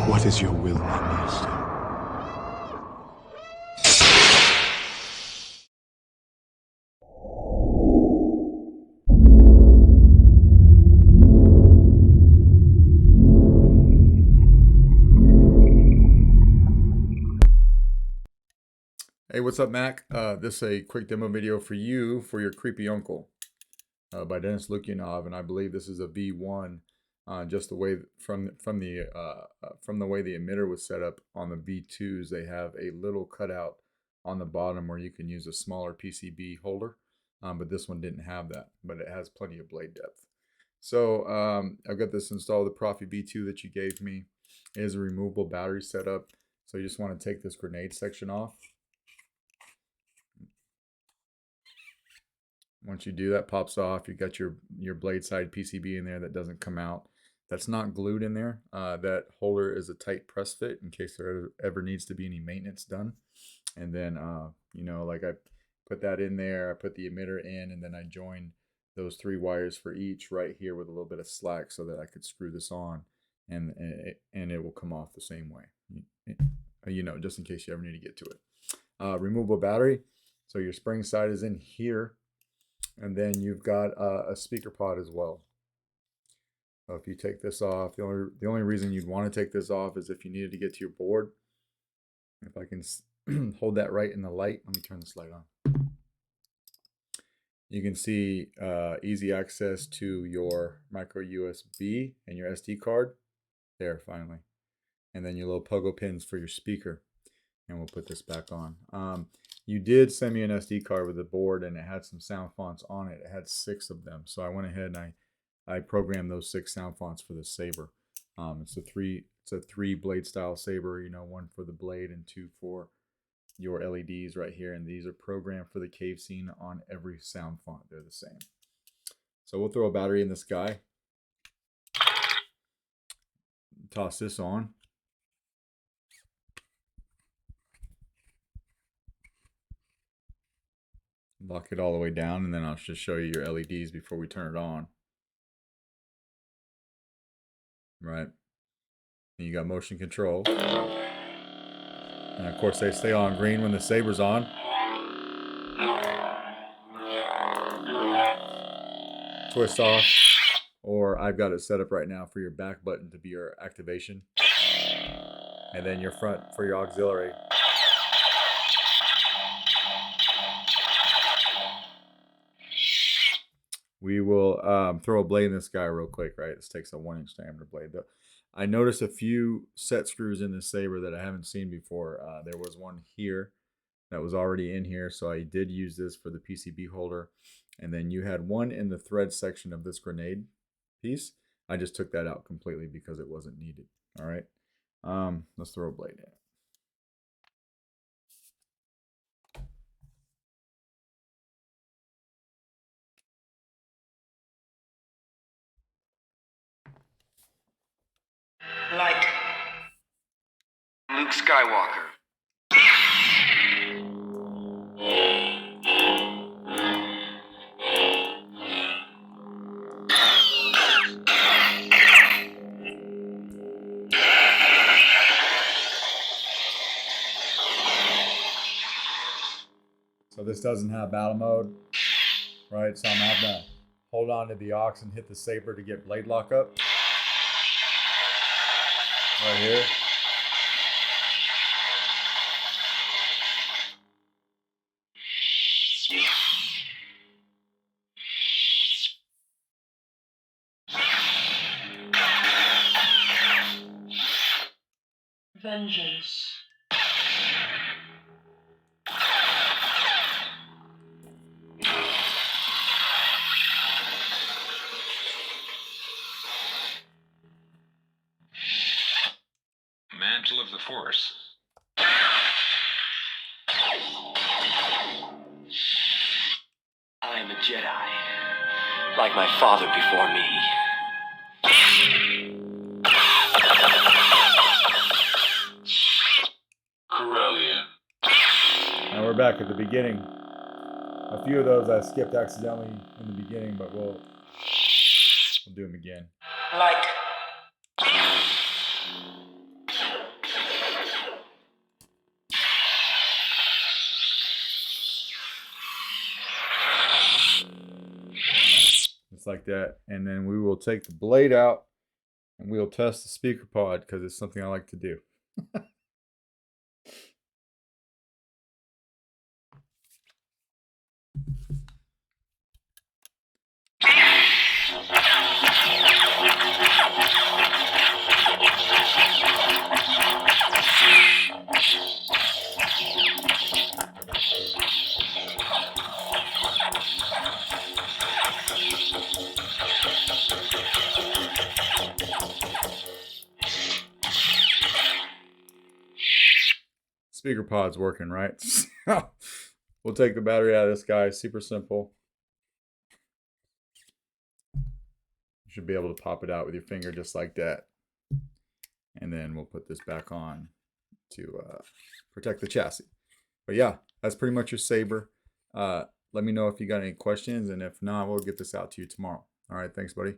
What is your will, my master? Hey, what's up, Mac? This is a quick demo video for you for your creepy uncle by Dennis Lukyanov, and I believe this is a V1. Just the way from the way the emitter was set up on the V2s, they have a little cutout on the bottom where you can use a smaller PCB holder, but this one didn't have that, but it has plenty of blade depth. So I've got this installed, the Proffie V2 that you gave me. It is a removable battery setup, so you just want to take this grenade section off. Once you do that, pops off. You got your blade side PCB in there that doesn't come out. That's not glued in there. That holder is a tight press fit in case there ever needs to be any maintenance done. And then, you know, like I put that in there, I put the emitter in, and then I joined those 3 wires for each right here with a little bit of slack so that I could screw this on, and it will come off the same way. You know, just in case you ever need to get to it. Removable battery. So your spring side is in here. And then you've got a speaker pod as well. So if you take this off, the only reason you'd want to take this off is if you needed to get to your board. If I can hold that right in the light, let me turn this light on. You can see easy access to your micro USB and your SD card. There, finally. And then your little pogo pins for your speaker. And we'll put this back on. You did send me an SD card with a board, and it had some sound fonts on it. It had 6 of them, so I went ahead and I programmed those 6 sound fonts for the saber. It's a 3 blade style saber. You know, 1 for the blade and 2 for your LEDs right here. And these are programmed for the cave scene on every sound font. They're the same. So we'll throw a battery in this guy. Toss this on. Lock it all the way down, and then I'll just show you your LEDs before we turn it on. Right. And you got motion control. And of course they stay on green when the saber's on. Twist off. Or I've got it set up right now for your back button to be your activation. And then your front for your auxiliary. We will throw a blade in this guy real quick, right? This takes a 1-inch diameter blade. I noticed a few set screws in this saber that I haven't seen before. There was one here that was already in here, so I did use this for the PCB holder. And then you had one in the thread section of this grenade piece. I just took that out completely because it wasn't needed. All right, let's throw a blade in. Like Luke Skywalker. So this doesn't have battle mode, right? So I'm gonna have to hold on to the aux and hit the saber to get blade lock up. Right here. Vengeance. Mantle of the Force. I am a Jedi, like my father before me. Brilliant. Now we're back at the beginning. A few of those I skipped accidentally in the beginning, but we'll do them again. Like like that. And then we will take the blade out and we'll test the speaker pod because it's something I like to do. Speaker pod's working, right? We'll take the battery out of this guy. Super simple. You should be able to pop it out with your finger just like that. And then we'll put this back on to protect the chassis. But yeah, that's pretty much your Saber. Let me know if you got any questions, and if not, we'll get this out to you tomorrow. All right, thanks, buddy.